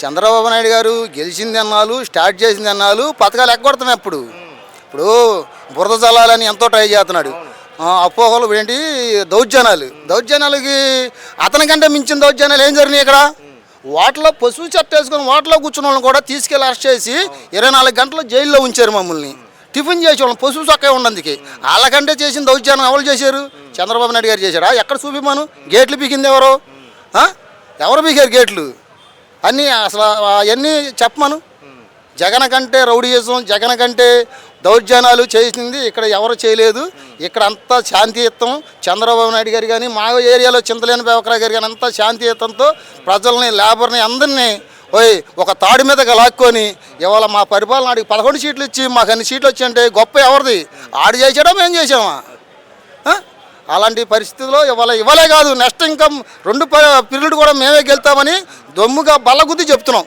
చంద్రబాబు నాయుడు గారు గెలిచింది అన్నాలు, స్టార్ట్ చేసింది అన్నాలు, పథకాలు ఎగ్గొడతాం ఇప్పుడు బురద జల్లాలని ఎంతో ట్రై చేస్తున్నాడు. అపోహలు ఏంటి, దౌర్జన్యాలకి అతనికంటే మించిన దౌర్జన్యాలు ఏం జరిగినాయి ఇక్కడ? వాటిలో పశువు చెత్త వేసుకొని వాటిలో కూర్చున్న వాళ్ళని కూడా తీసుకెళ్ళి అరెస్ట్ చేసి 24 గంటలు జైల్లో ఉంచారు మమ్మల్ని. టిఫిన్ చేసేవాళ్ళం పశువు చొక్కా ఉండడానికి. వాళ్ళకంటే చేసిన దౌర్జన్యం ఎవరు చేశారు? చంద్రబాబు నాయుడు గారు చేశారా? ఎక్కడ చూపిమాను? గేట్లు పీకింది ఎవరు? ఎవరు పీకారు గేట్లు? అన్నీ అసలు అవన్నీ చెప్పమను. జగన్ కంటే రౌడీయిజం, జగన్ కంటే దౌర్జన్యాలు చేసింది ఇక్కడ ఎవరు చేయలేదు. ఇక్కడ అంతా శాంతియుతం. చంద్రబాబు నాయుడు గారు కానీ, మా ఏరియాలో చింతలేని బేవకరా గారు కానీ అంతా శాంతియుతంతో ప్రజల్ని, లేబర్ని అందరినీ ఒక తాడి మీద లాక్కొని ఇవాళ మా పరిపాలన ఆడికి 11 సీట్లు ఇచ్చి మాకు అన్ని సీట్లు వచ్చాయంటే గొప్ప ఎవరిది? ఆడు చేసాడా మేము చేసామా? అలాంటి పరిస్థితుల్లో ఇవ్వలే కాదు, నెక్స్ట్ ఇంకా 2 పీరియడ్ కూడా మేమే గెలుతామని దొమ్ముగా బల్లగుద్ది చెప్తున్నాం.